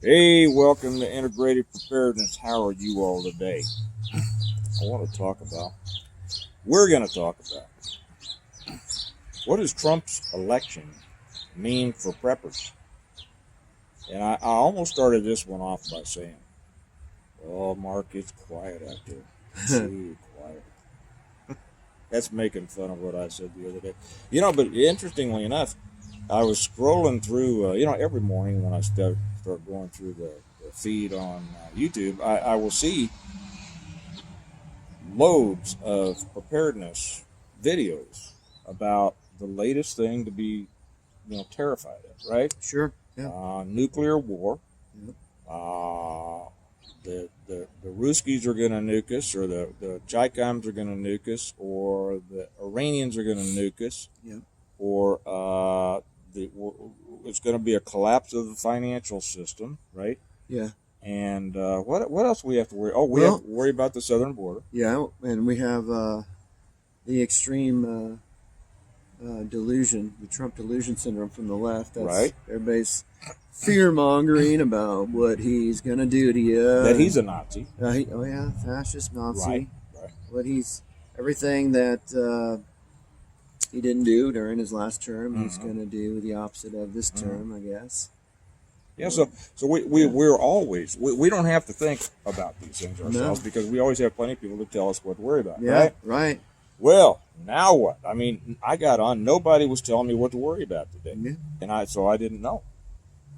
Hey, welcome to Integrated Preparedness. How are you all today? We're going to talk about what does Trump's election mean for preppers? And I almost started this one off by saying, oh, Mark, it's quiet out there. Too quiet. That's making fun of what I said the other day. But interestingly enough, I was scrolling through, every morning when I start going through the feed on YouTube, I will see loads of preparedness videos about the latest thing to be, terrified of, right? Sure. Yeah. Nuclear war. Yep. The Ruskies are going to nuke us, or the Chicans are going to nuke us, or the Iranians are going to nuke us, Yep. or it's going to be a collapse of the financial system, right? Yeah. And what else do we have to worry? Oh, we have to worry about the southern border. Yeah, and we have the extreme delusion, the Trump delusion syndrome from the left. That's Right. Everybody's fear mongering about what he's gonna do to you. That he's a Nazi. Fascist Nazi. Right. What everything that he didn't do during his last term, he's gonna do the opposite of this term, I guess. Yeah, so we're always we don't have to think about these things ourselves because we always have plenty of people to tell us what to worry about. Yeah, right? Right. Well, now what? I mean, I got on. Nobody was telling me what to worry about today, and I didn't know.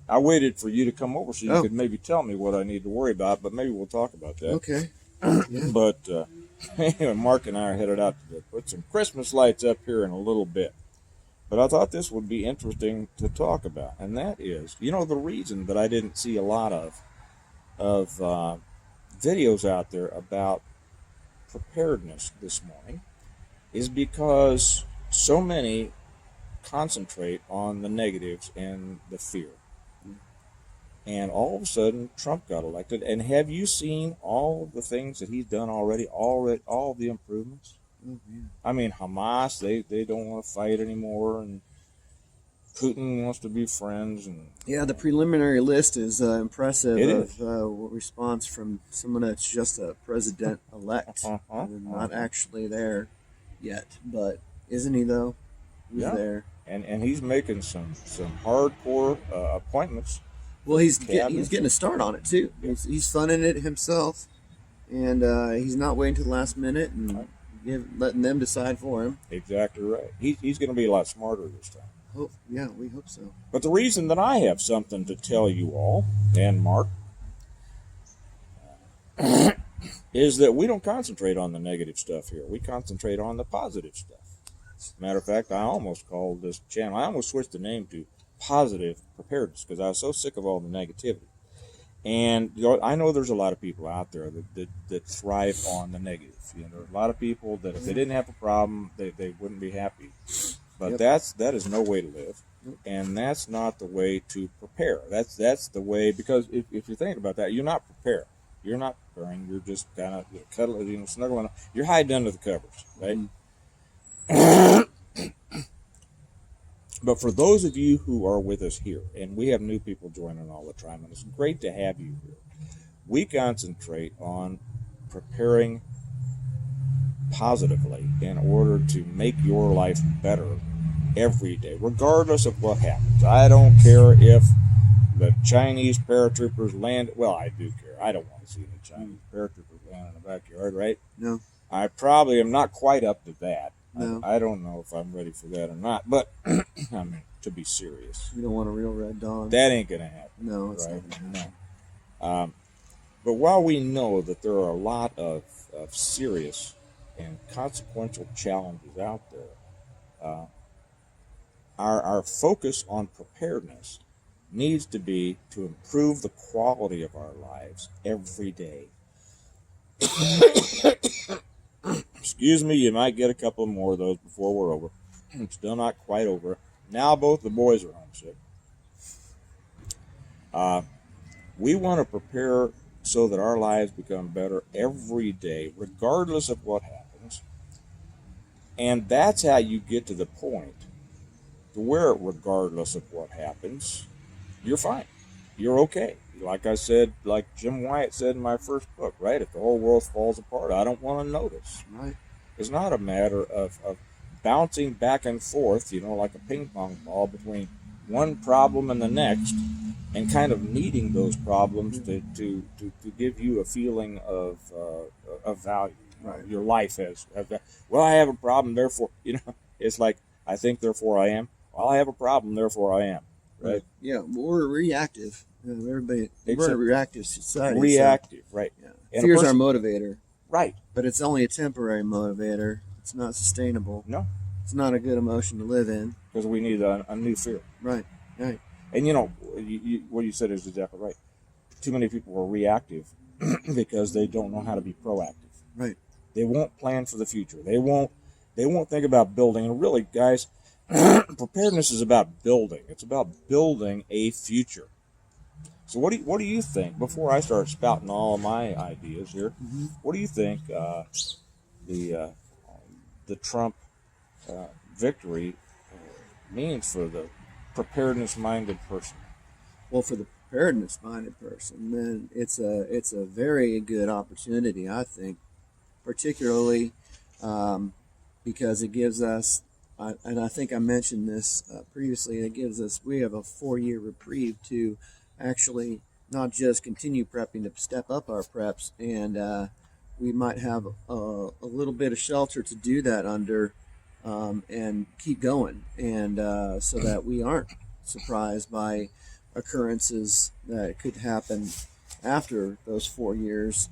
I waited for you to come over so you could maybe tell me what I need to worry about, but maybe we'll talk about that. Okay. Yeah. But anyway, Mark and I are headed out to put some Christmas lights up here in a little bit. But I thought this would be interesting to talk about, and that is, the reason that I didn't see a lot of videos out there about preparedness this morning is because so many concentrate on the negatives and the fear. And all of a sudden, Trump got elected. And have you seen all the things that he's done already? All the improvements? Oh, yeah. I mean, Hamas, they don't want to fight anymore, and Putin wants to be friends. And yeah, the preliminary list is impressive. It is. Response from someone that's just a president-elect, not actually there yet. But isn't he though? He's there, and he's making some hardcore appointments. Well, he's getting a start on it too. He's funding it himself, and he's not waiting till the last minute and letting them decide for him. Exactly right. He's going to be a lot smarter this time. Yeah, we hope so. But the reason that I have something to tell you all, and Mark, is that we don't concentrate on the negative stuff here. We concentrate on the positive stuff. Matter of fact, I almost called this channel, I almost switched the name to Positive Preparedness because I was so sick of all the negativity. And I know there's a lot of people out there that thrive on the negative. There's a lot of people that if they didn't have a problem, they wouldn't be happy. But that is no way to live, and that's not the way to prepare. That's the way, because if you're thinking about that, you're not prepared. You're not preparing. You're just kind of cuddling, snuggling. You're hiding under the covers, right? But for those of you who are with us here, and we have new people joining all the time, and it's great to have you here, we concentrate on preparing positively in order to make your life better every day, regardless of what happens. I don't care if the Chinese paratroopers land. Well, I do care. I don't want to see the Chinese paratroopers land in the backyard, right? No. I probably am not quite up to that. No. I don't know if I'm ready for that or not, but I mean, to be serious, You don't want a real Red Dawn. that ain't gonna happen. No, it's right? not gonna happen. No. But while we know that there are a lot of serious and consequential challenges out there, our focus on preparedness needs to be to improve the quality of our lives every day. Excuse me, you might get a couple more of those before we're over. It's still not quite over. Now both the boys are homesick. We want to prepare so that our lives become better every day, regardless of what happens. And that's how you get to the point to where, regardless of what happens, you're fine. You're okay. like I said, like Jim Wyatt said in my first book, right? If the whole world falls apart, I don't want to notice. Right. It's not a matter of bouncing back and forth, like a ping pong ball between one problem and the next, and kind of needing those problems to give you a feeling of value. Right. Your life has, well, I have a problem, therefore, it's like, I think, therefore I am. Well, I have a problem, therefore I am. Right? Yeah, we're reactive. Everybody, we're a reactive society. Reactive, so, right. Yeah. And Fear's our motivator. Right. But it's only a temporary motivator. It's not sustainable. No. It's not a good emotion to live in. Because we need a new fear. Right. Right. And what you said is exactly right. Too many people are reactive because they don't know how to be proactive. Right. They won't plan for the future. They won't think about building. And really, guys, preparedness is about building. It's about building a future. So what do you think? Before I start spouting all of my ideas here, what do you think the Trump victory means for the preparedness-minded person? Well, for the preparedness-minded person, then it's a very good opportunity, I think, particularly because it gives us, and I think I mentioned this previously, we have a 4-year reprieve to actually not just continue prepping, to step up our preps, and we might have a little bit of shelter to do that under, and keep going, and so that we aren't surprised by occurrences that could happen after those 4 years.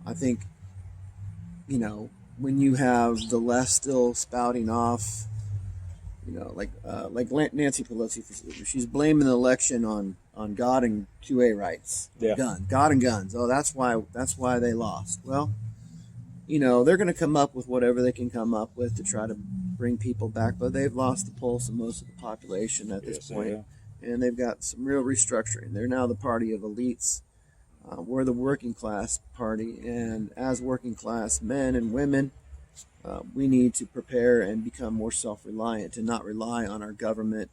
I think, when you have the left still spouting off, like Nancy Pelosi, she's blaming the election on God and 2A rights. Yeah. God and guns. Oh, that's why they lost. Well, they're going to come up with whatever they can come up with to try to bring people back, but they've lost the pulse of most of the population at this point, and they've got some real restructuring. They're now the party of elites. We're the working class party, and as working class men and women, we need to prepare and become more self-reliant, to not rely on our government,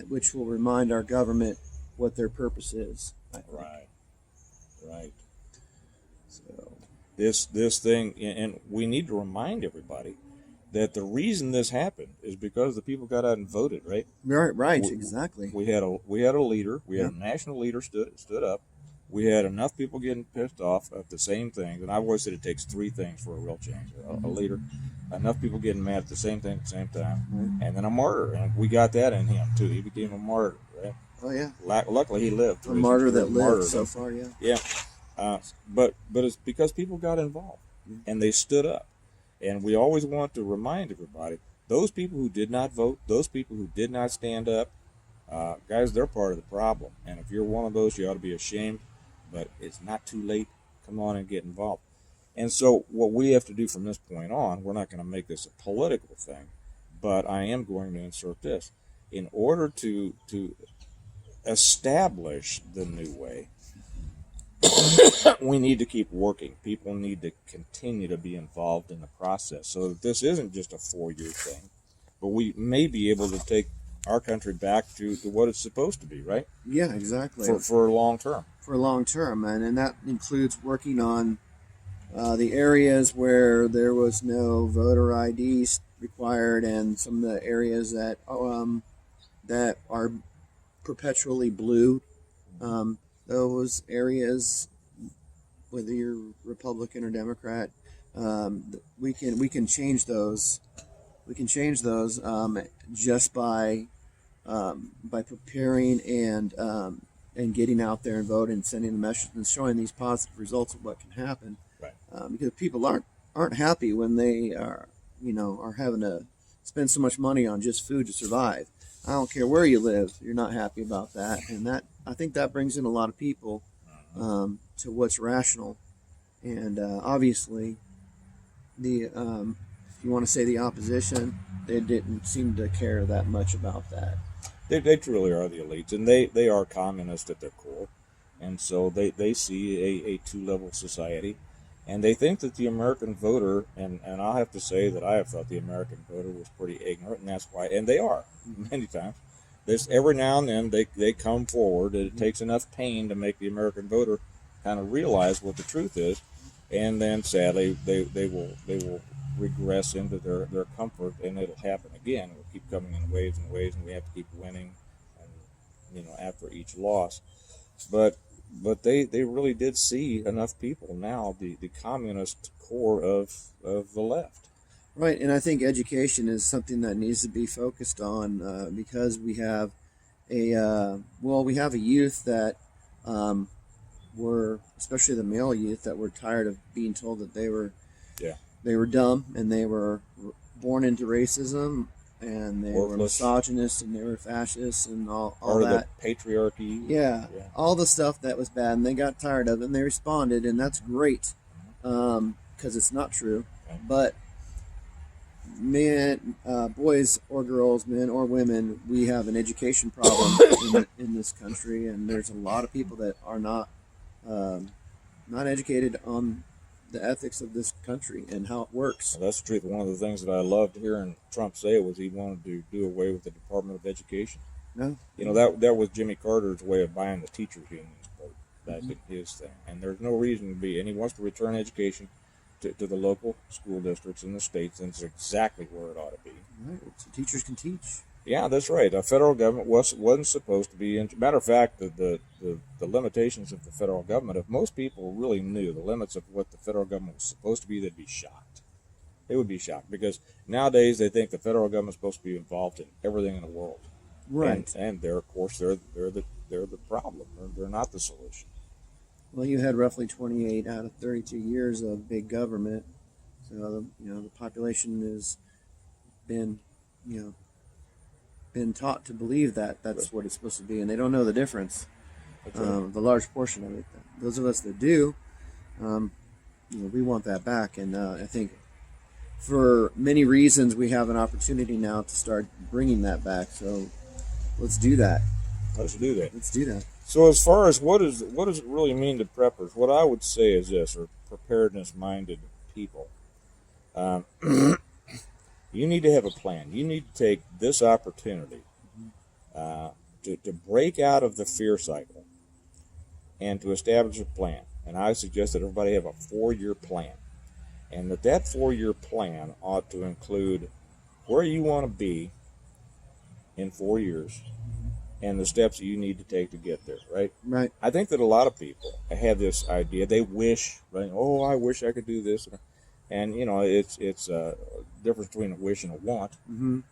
which will remind our government what their purpose is. Right. So this thing, and we need to remind everybody that the reason this happened is because the people got out and voted, right? Right, exactly. We had a leader. We had a national leader stood up. We had enough people getting pissed off at the same thing. And I've always said it takes 3 things for a real change: a leader, enough people getting mad at the same thing at the same time, and then a martyr. And we got that in him too. He became a martyr, right? Oh yeah. Luckily, he lived. A martyr that lived so far. Yeah. Yeah. But it's because people got involved and they stood up. And we always want to remind everybody, those people who did not vote, those people who did not stand up, guys, they're part of the problem. And if you're one of those, you ought to be ashamed. But it's not too late. Come on and get involved. And so what we have to do from this point on, we're not going to make this a political thing, but I am going to insert this. In order to establish the new way, we need to keep working. People need to continue to be involved in the process so that this isn't just a 4-year thing, but we may be able to take our country back to what it's supposed to be, right? Yeah, exactly. For long term. For long term, and that includes working on the areas where there was no voter IDs required, and some of the areas that are perpetually blue. Those areas, whether you're Republican or Democrat, we can change those. We can change those just by preparing and getting out there and voting and sending the message and showing these positive results of what can happen. Right. Because people aren't happy when they are having to spend so much money on just food to survive. I don't care where you live, you're not happy about that, and I think that brings in a lot of people to what's rational, and obviously if you want to say the opposition, they didn't seem to care that much about that. They truly are the elites, and they are communist at their core, and so they see a 2-level society, and they think that the American voter, and I'll have to say that I have thought the American voter was pretty ignorant, and that's why, and they are, many times, this every now and then they come forward. It takes enough pain to make the American voter kind of realize what the truth is, and then sadly they will regress into their comfort, and it'll happen again. It'll keep coming in waves and waves, and we have to keep winning, and after each loss. But they really did see enough people now, the communist core of the left. Right, and I think education is something that needs to be focused on because we have we have a youth that were, especially the male youth, that were tired of being told that they were dumb and they were born into racism and they were misogynist and they were fascists and all that. The patriarchy. Yeah, all the stuff that was bad, and they got tired of it and they responded, and that's great because it's not true, but men, boys or girls, men or women, we have an education problem in this country, and there's a lot of people that are not educated on the ethics of this country and how it works. Well, that's the truth. One of the things that I loved hearing Trump say was he wanted to do away with the Department of Education. No, that was Jimmy Carter's way of buying the teachers' unions vote. That's his thing, and there's no reason to be. And he wants to return education to the local school districts in the states, and it's exactly where it ought to be. Right, so teachers can teach. Yeah, that's right. The federal government wasn't supposed to be. Matter of fact, the limitations of the federal government, if most people really knew the limits of what the federal government was supposed to be, they'd be shocked. They would be shocked because nowadays they think the federal government's supposed to be involved in everything in the world. Right. And they're, of course, they're the problem. They're not the solution. Well, you had roughly 28 out of 32 years of big government, so the population has been taught to believe that that's what it's supposed to be, and they don't know the difference. Right. The large portion of it. Those of us that do, we want that back, and I think for many reasons we have an opportunity now to start bringing that back. So let's do that. Let's do that. Let's do that. So as far as what does it really mean to preppers? What I would say is this, or preparedness-minded people. You need to have a plan. You need to take this opportunity to break out of the fear cycle and to establish a plan. And I suggest that everybody have a 4-year plan. And that 4-year plan ought to include where you want to be in 4 years and the steps that you need to take to get there, right? Right. I think that a lot of people have this idea. They wish, right? Oh, I wish I could do this. And, it's a difference between a wish and a want, and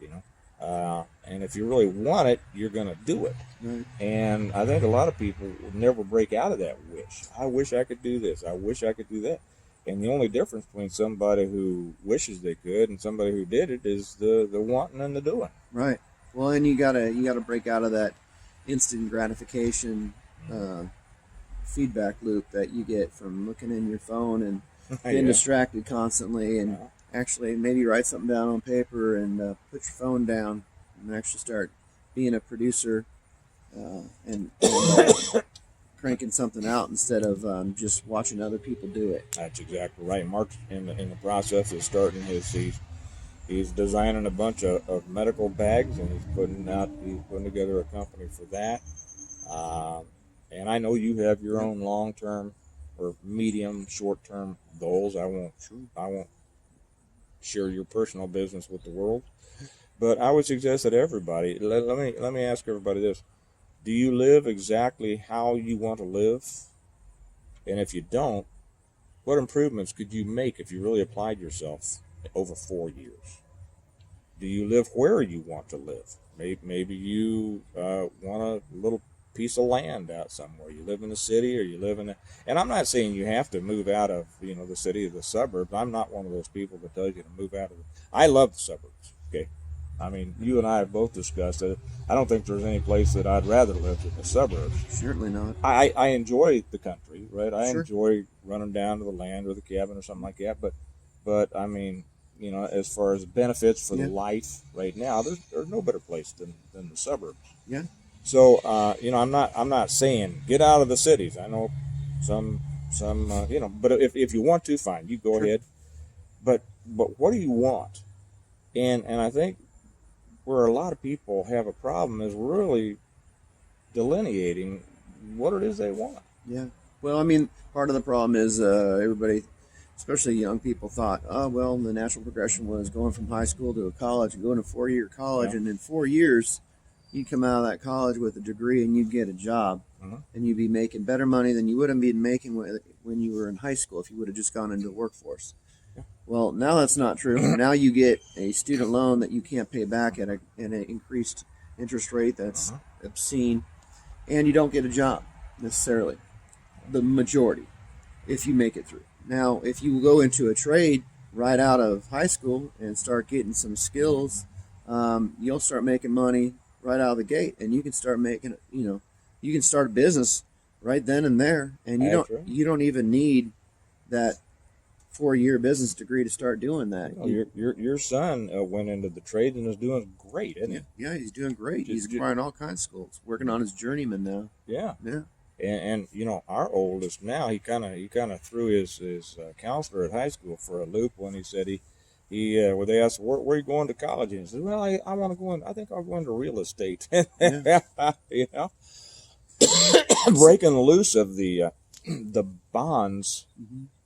if you really want it, you're going to do it. Right. And I think a lot of people will never break out of that wish. I wish I could do this. I wish I could do that. And the only difference between somebody who wishes they could and somebody who did it is the wanting and the doing. Right. Well, and you gotta break out of that instant gratification feedback loop that you get from looking in your phone and being distracted constantly, and actually maybe write something down on paper and put your phone down and actually start being a producer and cranking something out instead of just watching other people do it. That's exactly right. Mark's in the process of starting he's designing a bunch of medical bags, and he's putting together a company for that. And I know you have your own long-term or medium, short-term goals. I won't share your personal business with the world, but I would suggest that everybody. Let me ask everybody this: do you live exactly how you want to live? And if you don't, what improvements could you make if you really applied yourself over 4 years? Do you live where you want to live? Maybe you want a little piece of land out somewhere. You live in the city, or you live in and I'm not saying you have to move out of the city or the suburbs. I'm not one of those people that tells you to move out of I love the suburbs. Okay, I mean, you and I have both discussed it. I don't think there's any place that I'd rather live than the suburbs. Certainly not. I enjoy the country, right? I Sure. enjoy running down to the land or the cabin or something like that. But I mean, as far as benefits for the life right now, there's no better place than the suburbs. Yeah. So I'm not saying get out of the cities. I know some but if you want to, fine, you go ahead. But what do you want? And I think where a lot of people have a problem is really delineating what it is they want. Yeah. Well, I mean, part of the problem is everybody, especially young people, thought, oh, well, the natural progression was going from high school to a college and going to 4-year college. Yeah. And in 4 years, you'd come out of that college with a degree and you'd get a job. Mm-hmm. And you'd be making better money than you would have been making when you were in high school if you would have just gone into the workforce. Yeah. Well, now that's not true. Now you get a student loan that you can't pay back at an increased interest rate that's obscene, and you don't get a job necessarily. The majority, if you make it through. Now, if you go into a trade right out of high school and start getting some skills, you'll start making money right out of the gate, and you can start making, you can start a business right then and there, and you don't even need that 4-year business degree to start doing that. Well, your son went into the trade and is doing great, isn't he? Yeah, he's doing great. He's acquiring all kinds of skills, working on his journeyman now. Yeah. Yeah. And our oldest now, he kind of threw his counselor at high school for a loop when he said when they asked where are you going to college, and he said, well, I want to go in. I think I'll go into real estate. Yeah. Breaking loose of the bonds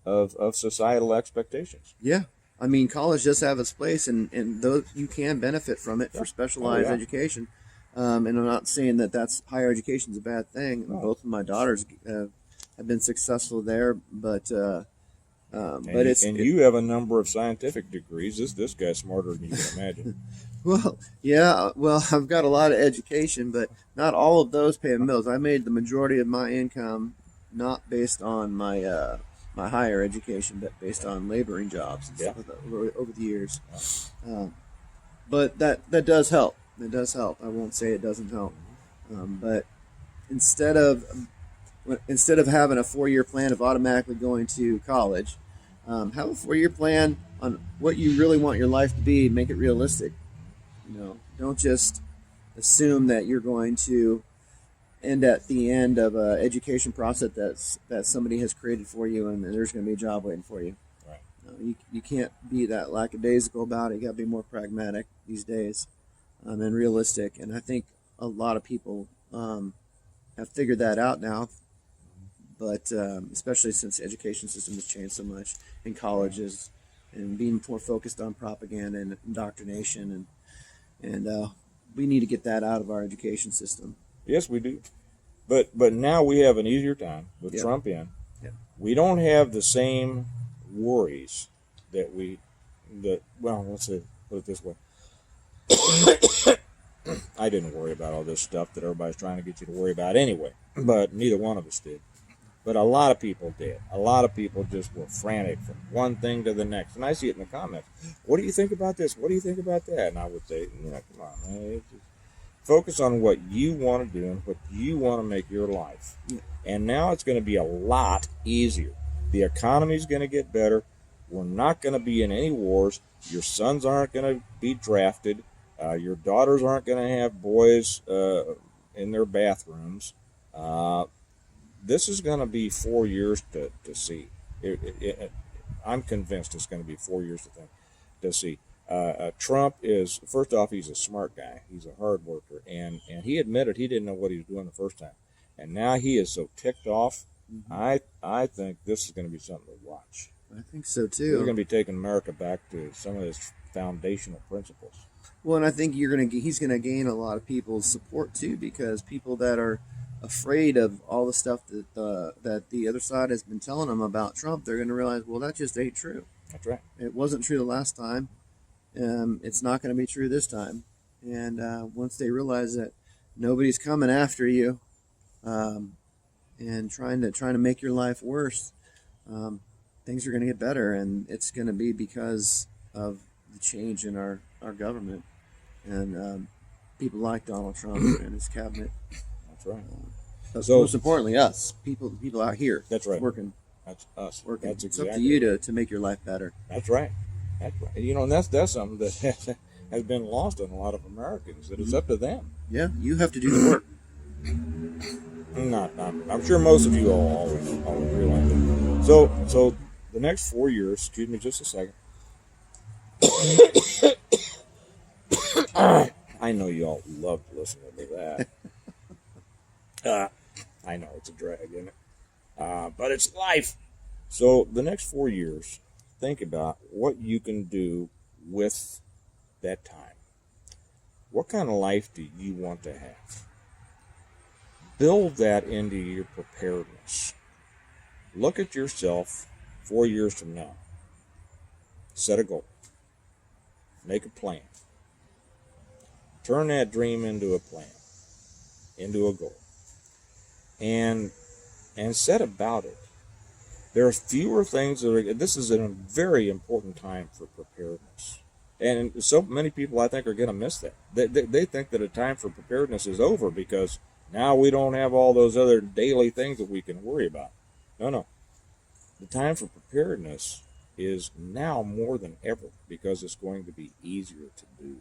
of societal expectations. Yeah. I mean, college does have its place, and those you can benefit from it for specialized education. And I'm not saying that higher education is a bad thing. No. Both of my daughters have been successful there, but you have a number of scientific degrees. This guy's smarter than you can imagine. Well, yeah. Well, I've got a lot of education, but not all of those pay bills. I made the majority of my income not based on my my higher education, but based on laboring jobs and stuff over the years. But that does help. It does help. I won't say it doesn't help. But instead of having a 4-year plan of automatically going to college, have a 4-year plan on what you really want your life to be. Make it realistic. Don't just assume that you're going to end at the end of an education process that somebody has created for you, and there's going to be a job waiting for you. Right. You can't be that lackadaisical about it. You got to be more pragmatic these days. And realistic, and I think a lot of people have figured that out now. But especially since the education system has changed so much in colleges, and being more focused on propaganda and indoctrination, and we need to get that out of our education system. Yes, we do. But now we have an easier time with Trump in. Yeah. We don't have the same worries let's say, put it this way. I didn't worry about all this stuff that everybody's trying to get you to worry about anyway, but neither one of us did. But a lot of people did. A lot of people just were frantic from one thing to the next. And I see it in the comments. What do you think about this? What do you think about that? And I would say, come on, man. Focus on what you want to do and what you want to make your life. Yeah. And now it's going to be a lot easier. The economy's going to get better. We're not going to be in any wars. Your sons aren't going to be drafted. Your daughters aren't going to have boys in their bathrooms. This is going to be 4 years to see. I'm convinced it's going to be 4 years to see. Trump is, first off, he's a smart guy. He's a hard worker. And he admitted he didn't know what he was doing the first time. And now he is so ticked off. Mm-hmm. I think this is going to be something to watch. I think so, too. We're going to be taking America back to some of its foundational principles. Well, and I think he's going to gain a lot of people's support, too, because people that are afraid of all the stuff that the other side has been telling them about Trump, they're going to realize, well, that just ain't true. That's right. It wasn't true the last time. It's not going to be true this time. And once they realize that nobody's coming after you and trying to make your life worse, things are going to get better, and it's going to be because of the change in our government and people like Donald Trump and his cabinet. That's right. But most importantly, us people out here. That's right. Working. That's us. Working. That's it's exactly up to you to make your life better. That's right. That's right. And that's something that has been lost on a lot of Americans. That it's up to them. Yeah, you have to do the work. I'm sure most of you all always realize that. So the next 4 years. Excuse me, just a second. I know y'all love listening to that. I know it's a drag, isn't it? But it's life. So the next 4 years, think about what you can do with that time. What kind of life do you want to have? Build that into your preparedness. Look at yourself 4 years from now. Set a goal. Make a plan. Turn that dream into a plan, into a goal. And set about it. There are fewer things that are, this is a very important time for preparedness. And so many people, I think, are going to miss that. They think that a time for preparedness is over because now we don't have all those other daily things that we can worry about. No. The time for preparedness is now more than ever because it's going to be easier to do.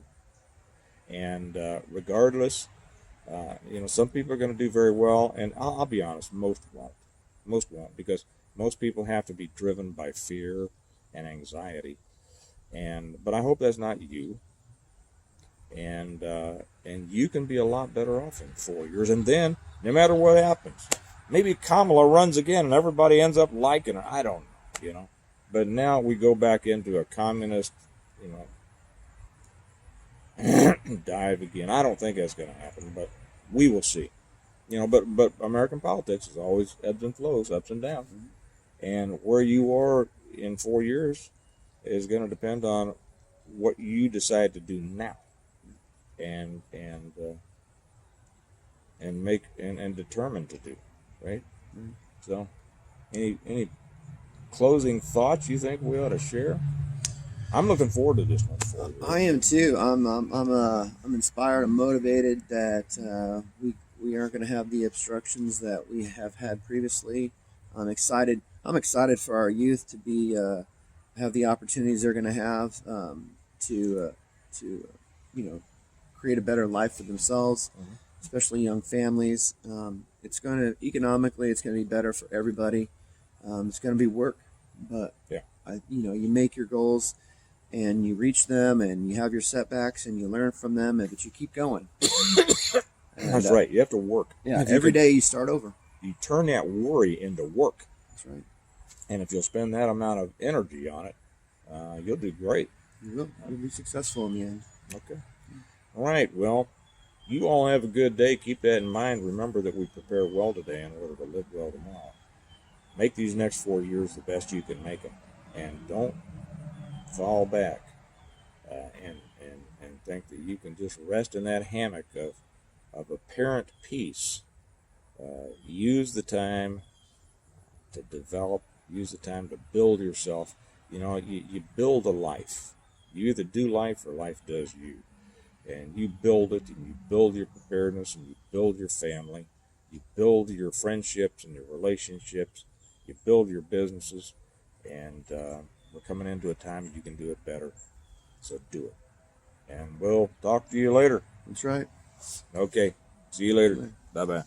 And regardless, some people are going to do very well, and I'll be honest, most won't. Most won't, because most people have to be driven by fear and anxiety. But I hope that's not you. And you can be a lot better off in 4 years. And then, no matter what happens, maybe Kamala runs again and everybody ends up liking her. I don't know, But now we go back into a communist, dive again. I don't think that's going to happen, but we will see. But American politics is always ebbs and flows, ups and downs. And where you are in 4 years is going to depend on what you decide to do now, and make and determine to do, right? So, any closing thoughts you think we ought to share? I'm looking forward to this next 4 years. I am too. I'm inspired. I'm motivated that we aren't going to have the obstructions that we have had previously. I'm excited. I'm excited for our youth to be have the opportunities they're going to have to create a better life for themselves, especially young families. It's going to economically, it's going to be better for everybody. It's going to be work, but yeah, you make your goals and you reach them, and you have your setbacks and you learn from them, but you keep going. That's right. You have to work. Yeah, every day you start over. You turn that worry into work. That's right. And if you'll spend that amount of energy on it, you'll do great. You will. You'll be successful in the end. Okay. All right. Well, you all have a good day. Keep that in mind. Remember that we prepare well today in order to live well tomorrow. Make these next 4 years the best you can make them. And don't fall back and think that you can just rest in that hammock of apparent peace. Use the time to develop. Use the time to build yourself. You build a life. You either do life or life does you. And you build it, and you build your preparedness, and you build your family. You build your friendships and your relationships. You build your businesses. And we're coming into a time you can do it better. So do it. And we'll talk to you later. That's right. Okay. See you later. Bye-bye.